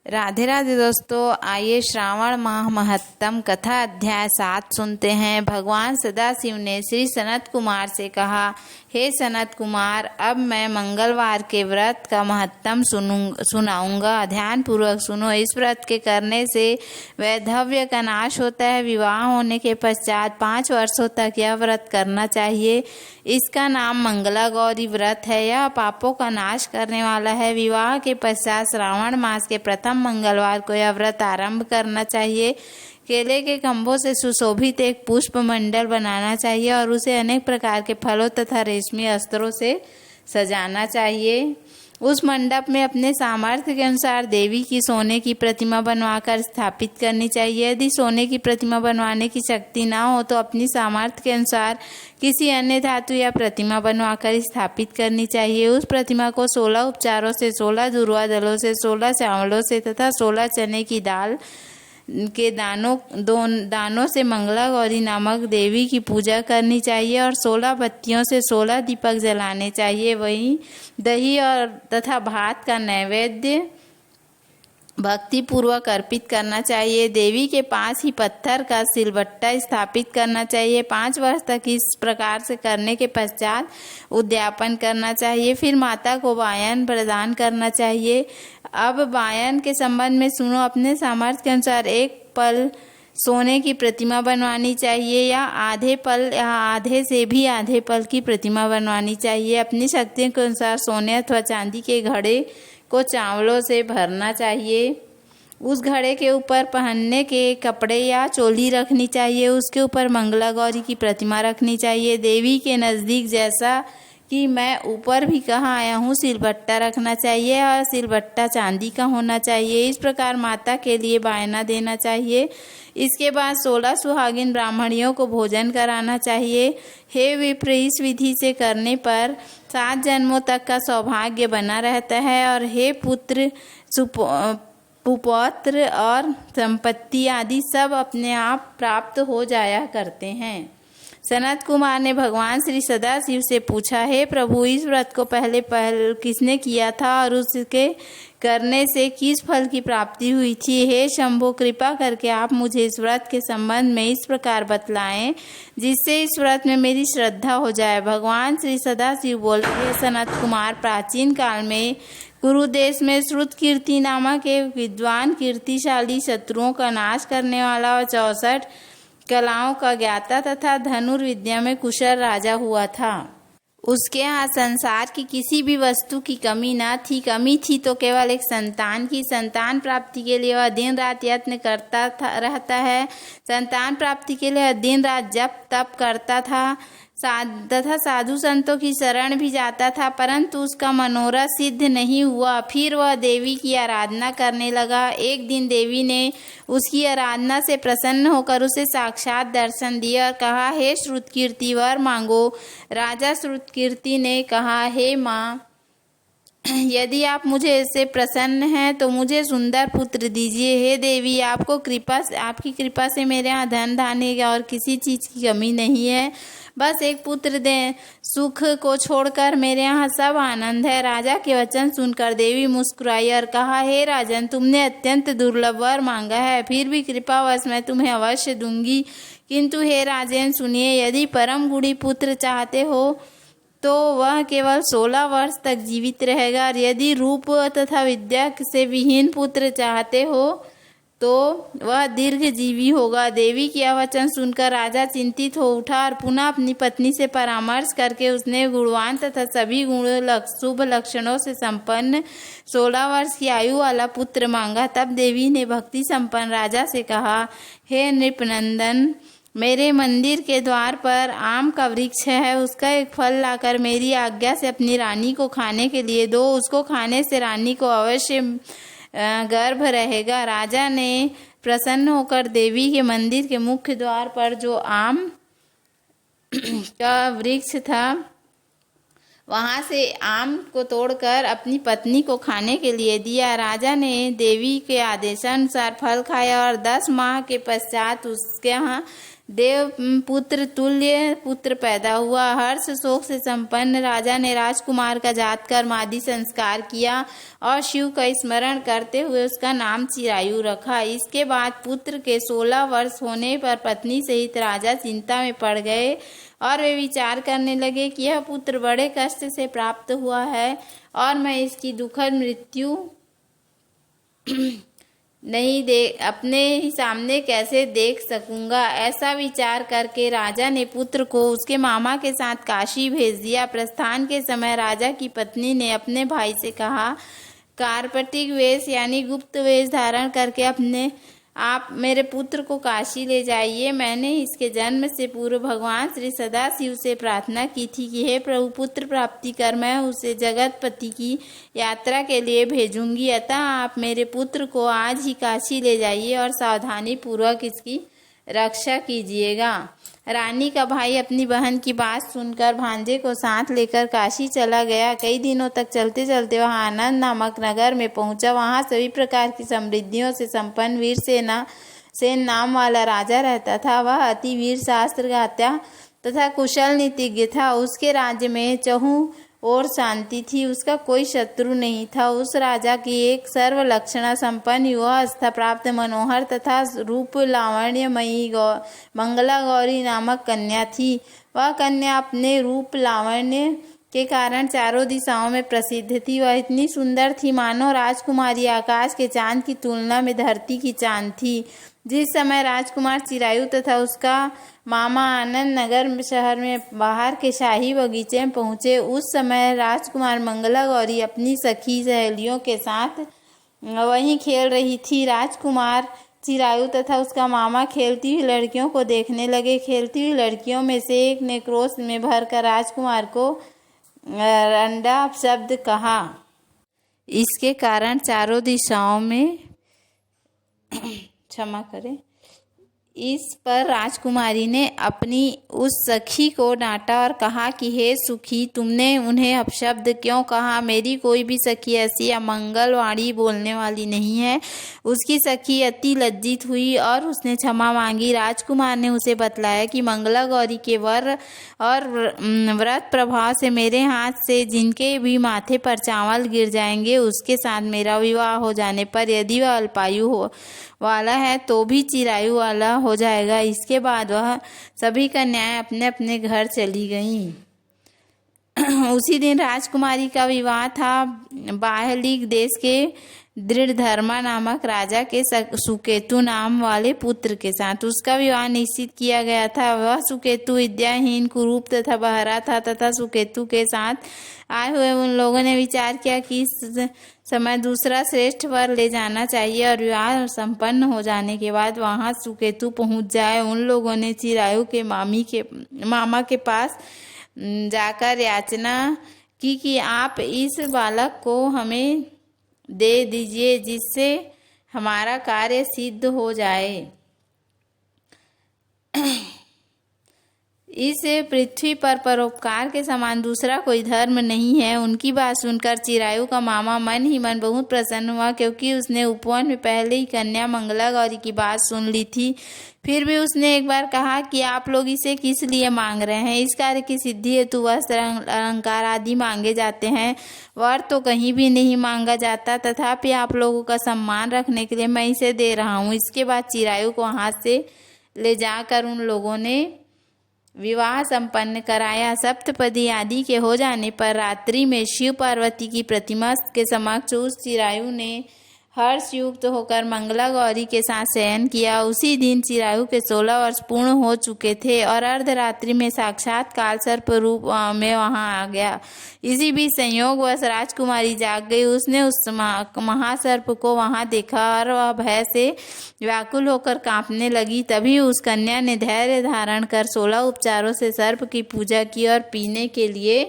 राधे राधे दोस्तों, आइए श्रावण माह महत्तम कथा अध्याय 7 सुनते हैं। भगवान सदाशिव ने श्री सनत कुमार से कहा, हे सनत कुमार, अब मैं मंगलवार के व्रत का महत्तम सुनाऊंगा। ध्यान पूर्वक सुनो। इस व्रत के करने से वैधव्य का नाश होता है। विवाह होने के पश्चात 5 वर्षों तक यह व्रत करना चाहिए। इसका नाम मंगला गौरी व्रत है। यह पापों का नाश करने वाला है। विवाह के पश्चात श्रावण मास के प्रथम मंगलवार को यह व्रत आरंभ करना चाहिए। केले के खंभों से सुशोभित एक पुष्प मंडल बनाना चाहिए और उसे अनेक प्रकार के फलों तथा रेशमी अस्त्रों से सजाना चाहिए। उस मंडप में अपने सामर्थ्य के अनुसार देवी की सोने की प्रतिमा बनवाकर स्थापित करनी चाहिए। यदि सोने की प्रतिमा बनवाने की शक्ति ना हो तो अपनी सामर्थ्य के अनुसार किसी अन्य धातु या प्रतिमा बनवाकर स्थापित करनी चाहिए। उस प्रतिमा को 16 उपचारों से, 16 दुर्वा दलों से, 16 चावलों से तथा 16 चने की दाल के दानों से मंगला गौरी नामक देवी की पूजा करनी चाहिए और 16 बत्तियों से 16 दीपक जलाने चाहिए। वहीं दही और तथा भात का नैवेद्य भक्ति पूर्वक अर्पित करना चाहिए। देवी के पास ही पत्थर का सिलबट्टा स्थापित करना चाहिए। 5 वर्ष तक इस प्रकार से करने के पश्चात उद्यापन करना चाहिए। फिर माता को वायन प्रदान करना चाहिए। अब वायन के संबंध में सुनो। अपने सामर्थ्य के अनुसार एक पल सोने की प्रतिमा बनवानी चाहिए या आधे पल या आधे से भी आधे पल की प्रतिमा बनवानी चाहिए। अपनी शक्ति के अनुसार सोने अथवा चांदी के घड़े को चावलों से भरना चाहिए। उस घड़े के ऊपर पहनने के कपड़े या चोली रखनी चाहिए। उसके ऊपर मंगला गौरी की प्रतिमा रखनी चाहिए। देवी के नज़दीक, जैसा कि मैं ऊपर भी कहा आया हूँ, सिलबट्टा रखना चाहिए और सिलबट्टा चांदी का होना चाहिए। इस प्रकार माता के लिए बायना देना चाहिए। इसके बाद 16 सुहागिन ब्राह्मणियों को भोजन कराना चाहिए। हे विप्र, इस विधि से करने पर 7 जन्मों तक का सौभाग्य बना रहता है और हे पुत्र, पुपौत्र और संपत्ति आदि सब अपने आप प्राप्त हो जाया करते हैं। सनत कुमार ने भगवान श्री सदाशिव से पूछा, हे प्रभु, इस व्रत को पहले किसने किया था और उसके करने से किस फल की प्राप्ति हुई थी? हे शंभो, कृपा करके आप मुझे इस व्रत के संबंध में इस प्रकार बतलाएं जिससे इस व्रत में मेरी श्रद्धा हो जाए। भगवान श्री सदाशिव बोले, हे सनत कुमार, प्राचीन काल में कुरु देश में श्रुत कीर्ति नामक एक विद्वान, कीर्तिशाली, शत्रुओं का नाश करने वाला और 64 कलाओं का ज्ञाता तथा धनुर्विद्या में कुशल राजा हुआ था। उसके यहाँ संसार की किसी भी वस्तु की कमी न थी। कमी थी तो केवल एक संतान की। संतान प्राप्ति के लिए वह दिन रात यत्न करता रहता है। संतान प्राप्ति के लिए दिन रात जप तप करता था तथा साधु संतों की शरण भी जाता था, परंतु उसका मनोरथ सिद्ध नहीं हुआ। फिर वह देवी की आराधना करने लगा। एक दिन देवी ने उसकी आराधना से प्रसन्न होकर उसे साक्षात दर्शन दिए और कहा, हे श्रुतकीर्ति, वर मांगो। राजा श्रुतकीर्ति ने कहा, हे माँ, यदि आप मुझे इससे प्रसन्न हैं तो मुझे सुंदर पुत्र दीजिए। हे देवी, आपकी कृपा से मेरे यहाँ धन धान्य और किसी चीज की कमी नहीं है। बस एक पुत्र दें। सुख को छोड़कर मेरे यहाँ सब आनंद है। राजा के वचन सुनकर देवी मुस्कुराई और कहा, हे राजन, तुमने अत्यंत दुर्लभ वर मांगा है, फिर भी कृपावश मैं तुम्हें अवश्य दूंगी। किंतु हे राजन, सुनिए, यदि परम गुणी पुत्र चाहते हो तो वह केवल 16 वर्ष तक जीवित रहेगा और यदि रूप तथा विद्या से विहीन पुत्र चाहते हो तो वह दीर्घ जीवी होगा। देवी की यह वचन सुनकर राजा चिंतित हो उठा और पुनः अपनी पत्नी से परामर्श करके उसने गुणवान तथा सभी शुभ लक्षणों से संपन्न 16 वर्ष की आयु वाला पुत्र मांगा। तब देवी ने भक्ति संपन्न राजा से कहा, हे नृपनंदन, मेरे मंदिर के द्वार पर आम का वृक्ष है। उसका एक फल लाकर मेरी आज्ञा से अपनी रानी को खाने के लिए दो। उसको खाने से रानी को अवश्य गर्भ रहेगा। राजा ने प्रसन्न होकर देवी के मंदिर के मुख्य द्वार पर जो आम का वृक्ष था वहां से आम को तोड़कर अपनी पत्नी को खाने के लिए दिया। राजा ने देवी के आदेशानुसार फल खाया और 10 माह के पश्चात उसके यहाँ देव पुत्र तुल्य पुत्र पैदा हुआ। हर्ष शोक से संपन्न राजा ने राजकुमार का जात कर्म आदि संस्कार किया और शिव का स्मरण करते हुए उसका नाम चिरायु रखा। इसके बाद पुत्र के 16 वर्ष होने पर पत्नी सहित राजा चिंता में पड़ गए और वे विचार करने लगे कि यह पुत्र बड़े कष्ट से प्राप्त हुआ है और मैं इसकी दुखद मृत्यु नहीं अपने ही सामने कैसे देख सकूंगा। ऐसा विचार करके राजा ने पुत्र को उसके मामा के साथ काशी भेज दिया। प्रस्थान के समय राजा की पत्नी ने अपने भाई से कहा, कार्पटिक वेश यानी गुप्त वेश धारण करके आप मेरे पुत्र को काशी ले जाइए। मैंने इसके जन्म से पूर्व भगवान श्री सदाशिव से प्रार्थना की थी कि हे प्रभु, पुत्र प्राप्ति कर मैं उसे जगतपति की यात्रा के लिए भेजूंगी। अतः आप मेरे पुत्र को आज ही काशी ले जाइए और सावधानी पूर्वक इसकी रक्षा कीजिएगा। रानी का भाई अपनी बहन की बात सुनकर भांजे को साथ लेकर काशी चला गया। कई दिनों तक चलते चलते वह आनंद नामक नगर में पहुंचा। वहां सभी प्रकार की समृद्धियों से संपन्न वीरसेन नाम वाला राजा रहता था। वह अति वीर शास्त्र गाता तथा कुशल नीतिज्ञ था। उसके राज्य में चहुं और शांति थी, उसका कोई शत्रु नहीं था। उस राजा की एक सर्व लक्षणा संपन्न युवा अवस्था प्राप्त मनोहर तथा रूप लावण्यमयी मंगला गौरी नामक कन्या थी। वह कन्या अपने रूप लावण्य के कारण चारों दिशाओं में प्रसिद्ध थी। वह इतनी सुंदर थी मानो राजकुमारी आकाश के चांद की तुलना में धरती की चांद थी। जिस समय राजकुमार चिरायु तथा उसका मामा आनंद नगर शहर में बाहर के शाही बगीचे में पहुंचे, उस समय राजकुमार मंगला गौरी अपनी सखी सहेलियों के साथ वहीं खेल रही थी। राजकुमार चिरायु तथा उसका मामा खेलती हुई लड़कियों को देखने लगे। खेलती हुई लड़कियों में से एक ने क्रोध में भरकर राजकुमार को रंडा शब्द कहा। इसके कारण चारों दिशाओं में क्षमा करें। इस पर राजकुमारी ने अपनी उस सखी को डांटा और कहा कि हे सुखी, तुमने उन्हें अपशब्द क्यों कहा? मेरी कोई भी सखी ऐसी अमंगल वाणी बोलने वाली नहीं है। उसकी सखी अति लज्जित हुई और उसने क्षमा मांगी। राजकुमार ने उसे बतलाया कि मंगला गौरी के वर और व्रत प्रभाव से मेरे हाथ से जिनके भी माथे पर चावल गिर जाएंगे, उसके साथ मेरा विवाह हो जाने पर यदि वह अल्पायु वाला है तो भी चिरायु वाला हो जाएगा। इसके बाद वह सभी कन्याएं अपने अपने घर चली गईं। उसी दिन राजकुमारी का विवाह था बाहलिक देश के दृढ़धर्मा नामक राजा के सुकेतु नाम वाले पुत्र के साथ। उसका विवाह निश्चित किया गया था। वह सुकेतु विद्याहीन, कुरूप तथा बहरा था तथा सुकेतु के साथ आए हुए उन लोगों ने विचार किया कि इस समय दूसरा श्रेष्ठ वर ले जाना चाहिए और विवाह संपन्न हो जाने के बाद वहां सुकेतु पहुंच जाए। उन लोगों ने चिरायु के मामा के पास जाकर याचना की कि आप इस बालक को हमें दे दीजिए जिससे हमारा कार्य सिद्ध हो जाए। इस पृथ्वी पर परोपकार के समान दूसरा कोई धर्म नहीं है। उनकी बात सुनकर चिरायु का मामा मन ही मन बहुत प्रसन्न हुआ, क्योंकि उसने उपवन में पहले ही कन्या मंगला गौरी की बात सुन ली थी। फिर भी उसने एक बार कहा कि आप लोग इसे किस लिए मांग रहे हैं? इस कार्य की सिद्धि हेतु वस्त्र अलंकार आदि मांगे जाते हैं, वर तो कहीं भी नहीं मांगा जाता। तथापि आप लोगों का सम्मान रखने के लिए मैं इसे दे रहा हूँ। इसके बाद चिरायु को हाथ से ले जाकर उन लोगों ने विवाह संपन्न कराया। सप्तपदी आदि के हो जाने पर रात्रि में शिव पार्वती की प्रतिमा के समक्ष उस चिरायु ने हर्षयुक्त होकर मंगला गौरी के साथ शयन किया। उसी दिन चिरायु के 16 वर्ष पूर्ण हो चुके थे और अर्धरात्रि में साक्षात काल सर्प रूप में वहां आ गया। इसी बीच संयोगवश राजकुमारी जाग गई। उसने उस महासर्प को वहां देखा और वह भय से व्याकुल होकर कांपने लगी। तभी उस कन्या ने धैर्य धारण कर 16 उपचारों से सर्प की पूजा की और पीने के लिए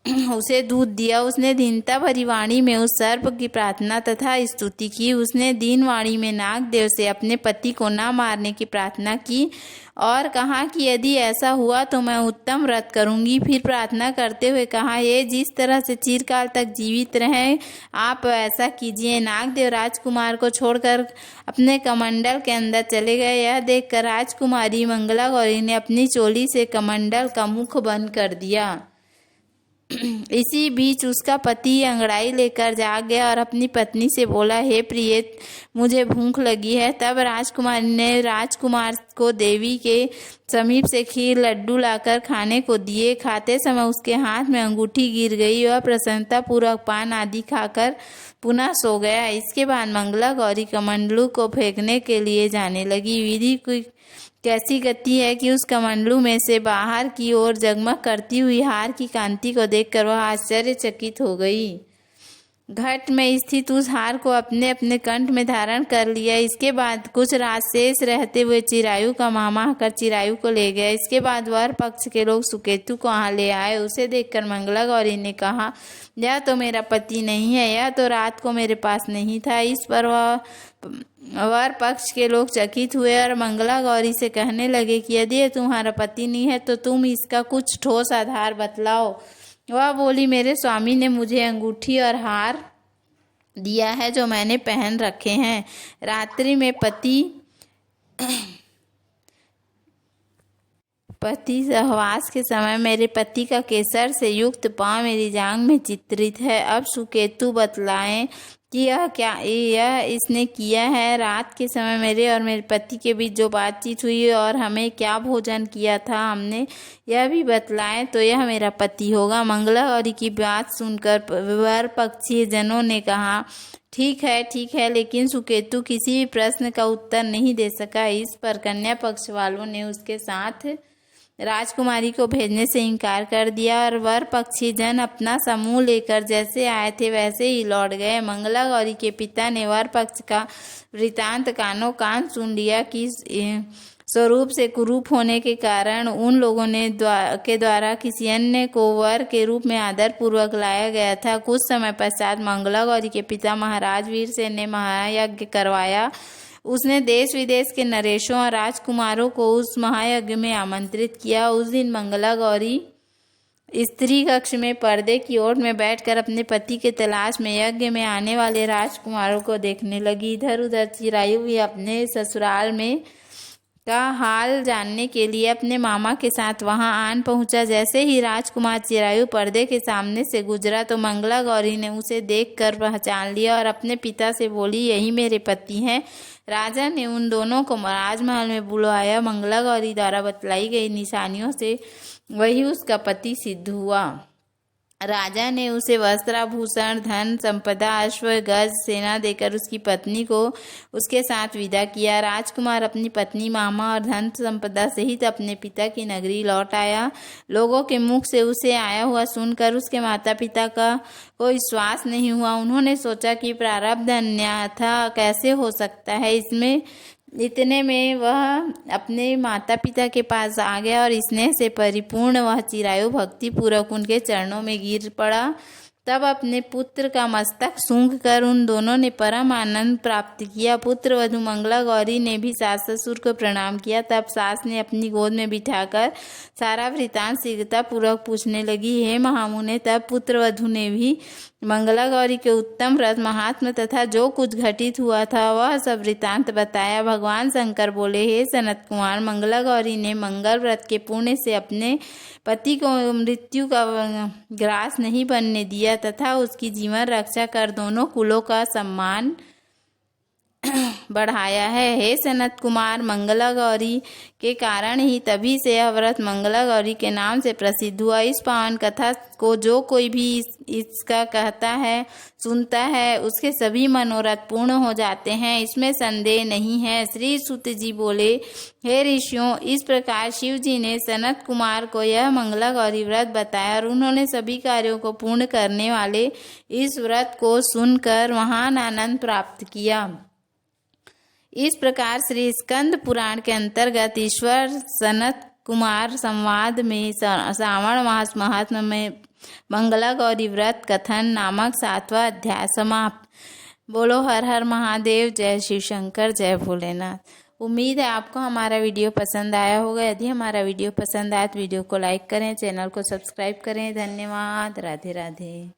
उसे दूध दिया। उसने दीनता भरी वाणी में उस सर्प की प्रार्थना तथा स्तुति की। उसने दीन वाणी में नागदेव से अपने पति को न मारने की प्रार्थना की और कहा कि यदि ऐसा हुआ तो मैं उत्तम व्रत करूंगी। फिर प्रार्थना करते हुए कहा, ये जिस तरह से चिरकाल तक जीवित रहें आप ऐसा कीजिए। नागदेव राजकुमार को छोड़कर अपने कमंडल के अंदर चले गए। यह देखकर राजकुमारी मंगला गौरी ने अपनी चोली से कमंडल का मुख बंद कर दिया। इसी बीच उसका पति अंगड़ाई लेकर जाग गया और अपनी पत्नी से बोला, हे प्रिय, मुझे भूख लगी है। तब राजकुमारी ने राजकुमार को देवी के समीप से खीर लड्डू लाकर खाने को दिए। खाते समय उसके हाथ में अंगूठी गिर गई। वह प्रसन्नता पूर्वक पान आदि खाकर पुनः सो गया। इसके बाद मंगला गौरी कमंडलू को फेंकने के लिए जाने लगी। विधि की कैसी गति है कि उस कमंडलू में से बाहर की ओर जगमग करती हुई हार की कांति को देखकर वह आश्चर्यचकित हो गई। घट में स्थित उस हार को अपने अपने कंठ में धारण कर लिया। इसके बाद कुछ रात शेष रहते हुए चिरायु का मामा आकर चिरायु को ले गया। इसके बाद वर पक्ष के लोग सुकेतु को वहां ले आए। उसे देखकर मंगला गौरी ने कहा, यह तो मेरा पति नहीं है, यह तो रात को मेरे पास नहीं था। इस पर वर पक्ष के लोग चकित हुए और मंगला गौरी से कहने लगे कि यदि यह तुम्हारा पति नहीं है तो तुम इसका कुछ ठोस आधार बतलाओ। वह बोली, मेरे स्वामी ने मुझे अंगूठी और हार दिया है जो मैंने पहन रखे हैं। रात्रि में पति सहवास के समय मेरे पति का केसर से युक्त पांव मेरी जांघ में चित्रित है। अब सुकेतु बतलाएं कि यह इसने किया है। रात के समय मेरे और मेरे पति के बीच जो बातचीत हुई और हमें क्या भोजन किया था हमने, यह भी बतलाएं तो यह मेरा पति होगा। मंगला गौरी की बात सुनकर वर पक्षी जनों ने कहा, ठीक है, लेकिन सुकेतु किसी भी प्रश्न का उत्तर नहीं दे सका। इस पर कन्या पक्ष वालों ने उसके साथ राजकुमारी को भेजने से इनकार कर दिया और वर पक्षी जन अपना समूह लेकर जैसे आए थे वैसे ही लौट गए। मंगला गौरी के पिता ने वर पक्ष का वृतांत कानों कान सुन लिया कि स्वरूप से कुरूप होने के कारण उन लोगों ने के द्वारा किसी अन्य को वर के रूप में आदर पूर्वक लाया गया था। कुछ समय पश्चात मंगला गौरी के पिता महाराज वीरसेन ने महायज्ञ करवाया। उसने देश विदेश के नरेशों और राजकुमारों को उस महायज्ञ में आमंत्रित किया। उस दिन मंगला गौरी स्त्री कक्ष में पर्दे की ओर में बैठकर अपने पति के तलाश में यज्ञ में आने वाले राजकुमारों को देखने लगी। इधर उधर चिरायु भी अपने ससुराल में का हाल जानने के लिए अपने मामा के साथ वहां आन पहुंचा। जैसे ही राजकुमार चिरायु पर्दे के सामने से गुजरा तो मंगला गौरी ने उसे देखकर पहचान लिया और अपने पिता से बोली, यही मेरे पति हैं। राजा ने उन दोनों को राजमहल में बुलवाया। मंगला गौरी द्वारा बतलाई गई निशानियों से वही उसका पति सिद्ध हुआ। राजा ने उसे वस्त्राभूषण, धन संपदा, अश्व, गज, सेना देकर उसकी पत्नी को उसके साथ विदा किया। राजकुमार अपनी पत्नी, मामा और धन संपदा सहित अपने पिता की नगरी लौट आया। लोगों के मुख से उसे आया हुआ सुनकर उसके माता पिता का कोई विश्वास नहीं हुआ। उन्होंने सोचा कि प्रारब्ध अन्यथा कैसे हो सकता है। इतने में वह अपने माता पिता के पास आ गया और स्नेह से परिपूर्ण वह चिरायु भक्ति पूर्वक उनके चरणों में गिर पड़ा। तब अपने पुत्र का मस्तक सूंघ कर उन दोनों ने परम आनंद प्राप्त किया। पुत्र वधू मंगला गौरी ने भी सास ससुर को प्रणाम किया। तब सास ने अपनी गोद में बिठाकर सारा वृतांत शीघ्रता पूर्वक पूछने लगी, हे महामुने। तब पुत्र वधू ने भी मंगला गौरी के उत्तम व्रत महात्म तथा जो कुछ घटित हुआ था वह सब वृतांत बताया। भगवान शंकर बोले, हे सनत कुमार, मंगला गौरी ने मंगल व्रत के पुण्य से अपने पति को मृत्यु का ग्रास नहीं बनने दिया तथा उसकी जीवन रक्षा कर दोनों कुलों का सम्मान बढ़ाया है। हे सनत कुमार, मंगला गौरी के कारण ही तभी से यह व्रत मंगला गौरी के नाम से प्रसिद्ध हुआ। इस पावन कथा को जो कोई भी इसका कहता है, सुनता है, उसके सभी मनोरथ पूर्ण हो जाते हैं, इसमें संदेह नहीं है। श्री सूत जी बोले, हे ऋषियों, इस प्रकार शिव जी ने सनत कुमार को यह मंगला गौरी व्रत बताया और उन्होंने सभी कार्यों को पूर्ण करने वाले इस व्रत को सुनकर महान आनंद प्राप्त किया। इस प्रकार श्री स्कंद पुराण के अंतर्गत ईश्वर सनत कुमार संवाद में श्रावण मास महात्म्य में मंगला गौरी व्रत कथन नामक 7वां अध्याय समाप्त। बोलो हर हर महादेव, जय शिव शंकर, जय भोलेनाथ। उम्मीद है आपको हमारा वीडियो पसंद आया होगा। यदि हमारा वीडियो पसंद आया तो वीडियो को लाइक करें, चैनल को सब्सक्राइब करें। धन्यवाद। राधे राधे।